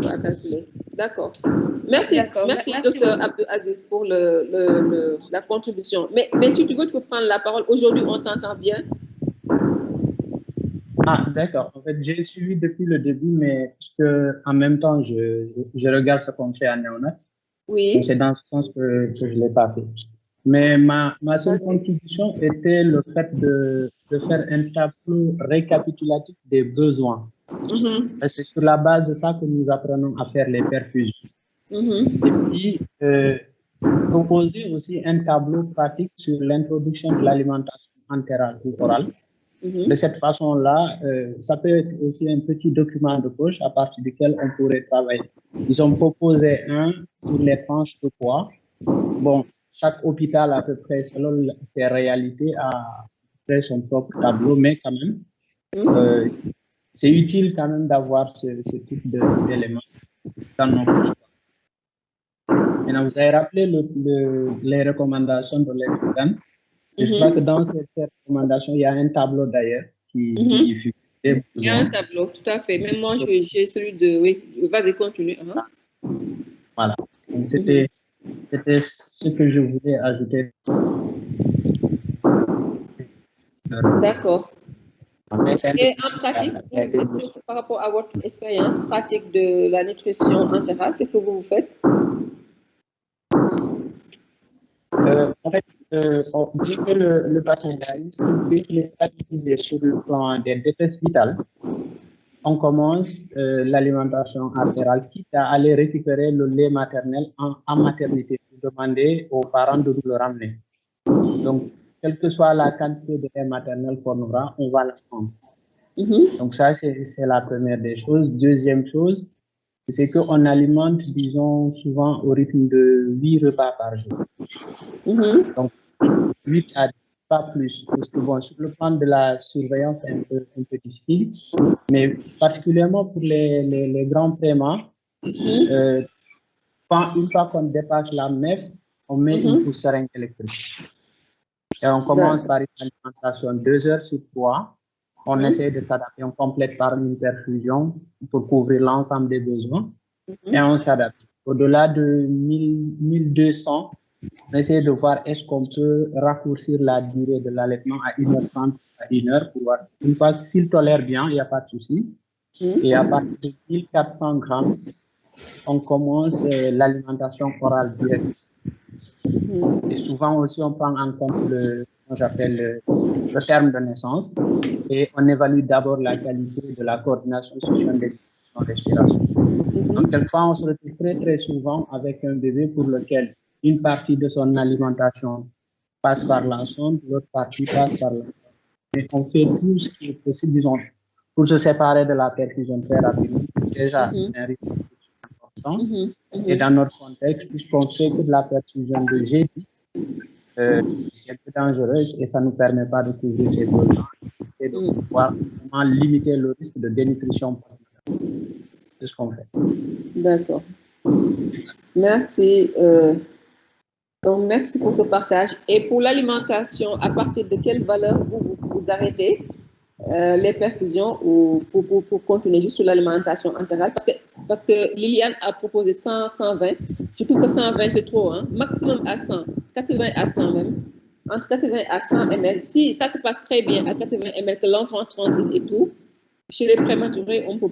à calculer. D'accord. Merci, merci, Merci docteur Abdou Aziz, pour la contribution. Mais si tu veux, tu peux prendre la parole. Aujourd'hui, on t'entend bien. Ah, d'accord. En fait, j'ai suivi depuis le début, mais puisque en même temps, je regarde ce qu'on fait à Néonat. Oui. C'est dans ce sens que je ne l'ai pas fait. Mais ma seule contribution était le fait de faire un tableau récapitulatif des besoins. C'est sur la base de ça que nous apprenons à faire les perfusions. Et puis, proposer aussi un tableau pratique sur l'introduction de l'alimentation entérale ou orale. De cette façon-là, ça peut être aussi un petit document de poche à partir duquel on pourrait travailler. Ils ont proposé un sur les tranches de poids. Bon, chaque hôpital à peu près, selon ses réalités, a fait son propre tableau, mais quand même, c'est utile quand même d'avoir ce type d'éléments dans nos poches. Maintenant, vous avez rappelé les recommandations de l'ESPAN. Je crois que dans ces recommandations, il y a un tableau d'ailleurs qui diffuse. Il y a un tableau, tout à fait. Même moi, j'ai celui de... Oui, vas-y, continue. Voilà. C'était ce que je voulais ajouter. D'accord. Et en pratique, par rapport à votre expérience pratique de la nutrition entérale, qu'est-ce que vous faites? En fait, dès que le patient arrive, s'il est stabilisé sur le plan des détresses vitales, on commence l'alimentation entérale, quitte à aller récupérer le lait maternel en maternité, pour demander aux parents de nous le ramener. Donc, quelle que soit la quantité de lait maternel qu'on aura, on va la prendre. Donc, ça, c'est la première des choses. Deuxième chose, c'est qu'on alimente, disons, souvent au rythme de 8 repas par jour. Donc, 8 à 10, pas plus. Parce que, bon, sur le plan de la surveillance, c'est un peu difficile. Mais particulièrement pour les grands paiements, une fois qu'on dépasse la MEF, on met une pousse seringue électrique. Et on commence par une alimentation 2 heures sur 3. On essaie de s'adapter, on complète par une perfusion pour couvrir l'ensemble des besoins. Et on s'adapte. Au-delà de 1200, on essaie de voir est-ce qu'on peut raccourcir la durée de l'allaitement à 1h30 à 1h pour voir. Une fois s'il tolère bien, il n'y a pas de souci. Et à partir de 1400 grammes, on commence l'alimentation orale directe. Et souvent aussi, on prend en compte ce que j'appelle le terme de naissance et on évalue d'abord la qualité de la coordination socio-respiration. Donc, quelquefois, on se retrouve très, très souvent avec un bébé pour lequel une partie de son alimentation passe par la sonde, l'autre partie passe par la sonde. Et on fait tout ce qui est possible, disons, pour se séparer de la perfusion très rapidement. Déjà, c'est un risque important. Et dans notre contexte, puisqu'on fait que de la perfusion de G10, c'est un peu dangereuse et ça ne nous permet pas de couvrir ces besoins. C'est de pouvoir vraiment limiter le risque de dénutrition. C'est ce qu'on fait. D'accord. Merci. Donc, merci pour ce partage. Et pour l'alimentation, à partir de quelle valeur vous arrêtez les perfusions ou pour continuer juste sur l'alimentation entérale? Parce que Liliane a proposé 100, 120. Je trouve que 120, c'est trop. Hein? Maximum à 100, 80 à 100 même. Entre 80 à 100 ml. Si ça se passe très bien à 80 ml, que l'enfant transite et tout, chez les prématurés, on peut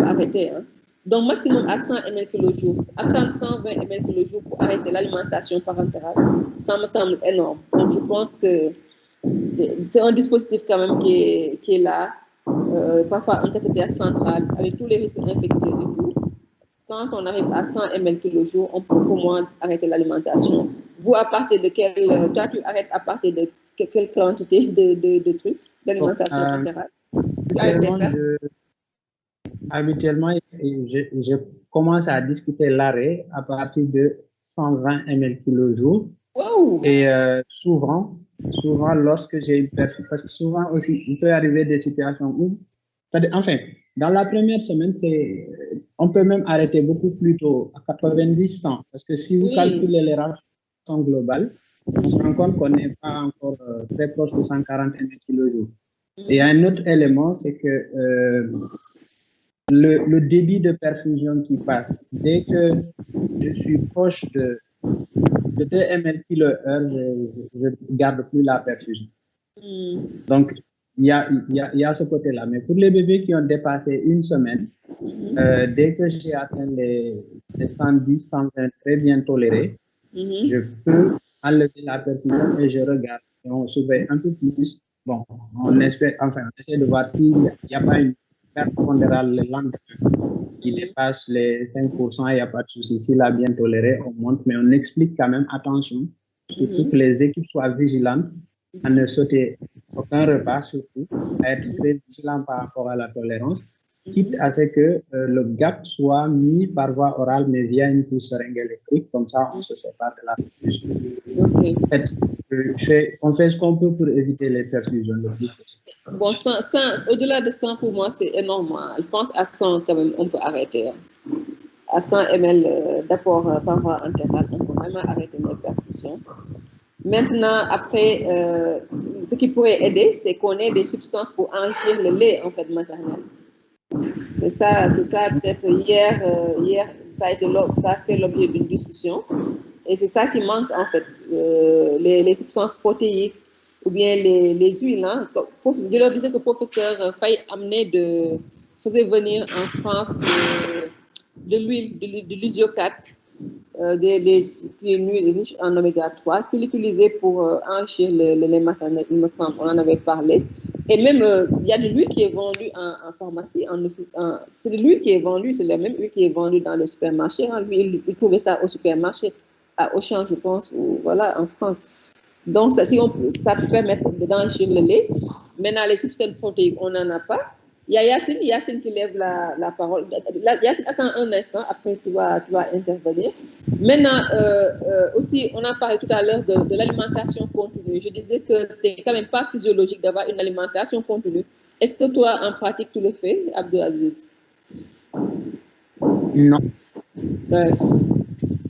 arrêter. Hein? Donc, maximum à 100 ml le jour. Attendre 120 ml le jour pour arrêter l'alimentation parentale, ça me semble énorme. Donc, je pense que c'est un dispositif quand même qui est là. Parfois, un cathéter central avec tous les risques infectieux et tout. Quand on arrive à 100 ml le jour, on peut au moins arrêter l'alimentation. Vous, à partir de toi, tu arrêtes à partir de quelle quantité de trucs d'alimentation entérale? Habituellement, je commence à discuter l'arrêt à partir de 120 ml le jour. Wow. Et souvent, lorsque j'ai une perfusion, parce que souvent aussi, il peut arriver des situations où, enfin, dans la première semaine, on peut même arrêter beaucoup plus tôt, à 90-100, parce que si vous calculez les rations globales, on se rend compte qu'on n'est pas encore très proche de 140 ml le jour. Et un autre élément, c'est que le débit de perfusion qui passe. Dès que je suis proche de 2 ml kilo/heure, je ne garde plus la perfusion. Donc, il y a ce côté-là. Mais pour les bébés qui ont dépassé une semaine, dès que j'ai atteint les 110, 120 très bien tolérés, je peux enlever la perfusion et je regarde. Et on surveille un peu plus. Bon, on essaie de voir s'il n'y a pas une perte pondérale le lendemain qui dépasse les 5%, il n'y a pas de souci. S'il a bien toléré, on monte, mais on explique quand même, attention, surtout que les équipes soient vigilantes à ne sauter aucun repas, surtout, à être très vigilant par rapport à la tolérance, quitte à ce que le gap soit mis par voie orale, mais via une pousse seringue électrique, comme ça on se sépare de la perfusion. Okay. On fait ce qu'on peut pour éviter les perfusions le plus possible. Bon, au-delà de 100 pour moi, c'est énorme. Je pense à 100 quand même, on peut arrêter. À 100 ml d'apport par voie entérale, on peut vraiment arrêter les perfusions. Maintenant, après, ce qui pourrait aider, c'est qu'on ait des substances pour enrichir le lait en fait maternel. C'est ça peut-être hier, ça a fait l'objet d'une discussion. Et c'est ça qui manque en fait, les substances protéiques ou bien les huiles. Hein. Je leur disais que le professeur Faye faisait venir en France de l'huile, de l'usiocate, qui est une huile riche en oméga 3, qu'il utilisait pour enrichir le lait maternel, il me semble, on en avait parlé. Et même, il y a de l'huile qui est vendue en pharmacie. C'est de l'huile qui est vendue, c'est la même huile qui est vendue dans les supermarchés. Hein. Lui, il trouvait ça au supermarché, à Auchan, je pense, ou voilà, en France. Donc, ça peut permettre d'enrichir le lait. Maintenant, les substances protéiques, on n'en a pas. Il y a Yacine qui lève la parole. Yacine, attends un instant, après tu vas intervenir. Maintenant, aussi, on a parlé tout à l'heure de l'alimentation continue. Je disais que c'est quand même pas physiologique d'avoir une alimentation continue. Est-ce que toi, en pratique, tu le fais, Abdelaziz? Non. Ouais.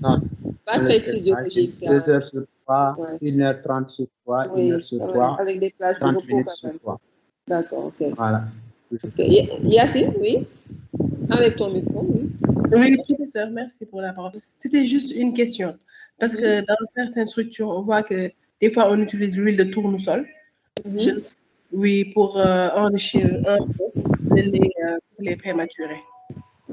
Non. Pas très physiologique. 2 heures sur 3, ouais. 1h30 sur 3, oui, 1 heure sur 3. Avec des plages de repos quand même. D'accord, ok. Voilà. Okay. Yacine, oui. Enlève ton micro, oui. Oui, professeur, merci pour la parole. C'était juste une question. Parce que dans certaines structures, on voit que des fois, on utilise l'huile de tournesol. Oui, pour enrichir un peu les prématurés.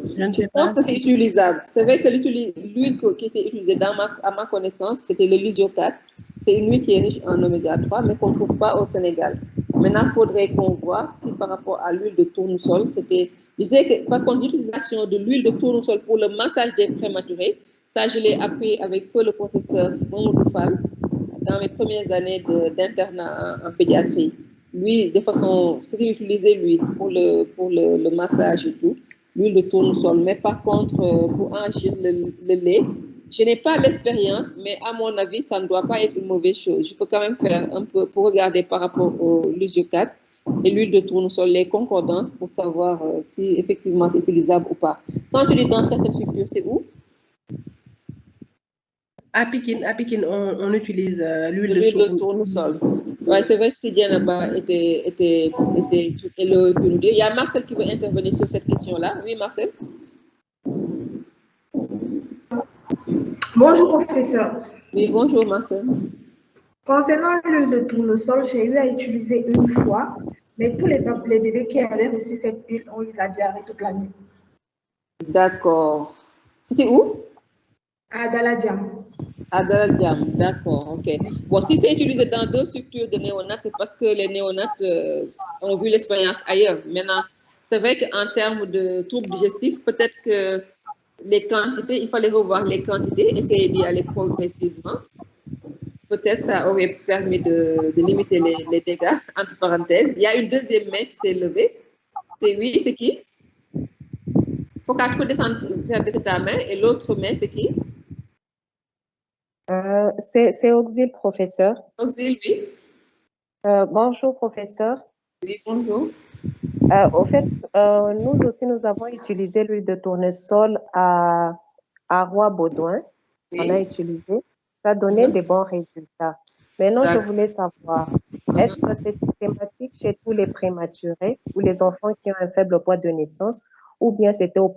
Je pense que c'est utilisable. C'est vrai que l'huile qui était utilisée à ma connaissance, c'était le lysiocate. C'est une huile qui est riche en oméga 3, mais qu'on ne trouve pas au Sénégal. Maintenant, il faudrait qu'on voit si par rapport à l'huile de tournesol, c'était... Je sais que par contre, l'utilisation de l'huile de tournesol pour le massage des prématurés, ça, je l'ai appris avec feu le professeur Mamoudou Fall dans mes premières années d'internat en pédiatrie. Lui, de façon... C'est utilisé, lui, pour le massage et tout. L'huile de tournesol, mais par contre, pour enrichir le lait, je n'ai pas l'expérience, mais à mon avis, ça ne doit pas être une mauvaise chose. Je peux quand même faire un peu pour regarder par rapport au lysiocate et l'huile de tournesol, les concordances pour savoir si effectivement c'est utilisable ou pas. Quand tu dis dans certaines structures, c'est où? À Pikine, on utilise l'huile de tournesol. Ouais, c'est vrai que si Dianaba était il y a Marcel qui veut intervenir sur cette question-là. Oui, Marcel. Bonjour, professeur. Oui, bonjour, Marcel. Concernant l'huile de tournesol, j'ai eu à utiliser une fois, mais tous les bébés qui avaient reçu cette huile ont eu la diarrhée toute la nuit. D'accord. C'était où? À Daladiam. À Daladiam, d'accord, ok. Bon, si c'est utilisé dans 2 structures de néonates, c'est parce que les néonates ont vu l'expérience ailleurs. Maintenant, c'est vrai qu'en termes de troubles digestifs, peut-être que les quantités, il fallait revoir les quantités, essayer d'y aller progressivement. Peut-être ça aurait permis de limiter les dégâts, entre parenthèses. Il y a une deuxième main qui s'est levée. C'est qui? Il faut qu'elle descendre, faire baisser ta main. Et l'autre main, c'est qui? C'est Auxil, professeur. Auxil, oui. Bonjour, professeur. Oui, bonjour. Au fait, nous aussi, nous avons utilisé l'huile de tournesol à Roi-Baudouin. Oui. On a utilisé. Ça a donné des bons résultats. Maintenant, je voulais savoir, est-ce que c'est systématique chez tous les prématurés ou les enfants qui ont un faible poids de naissance, ou bien c'était au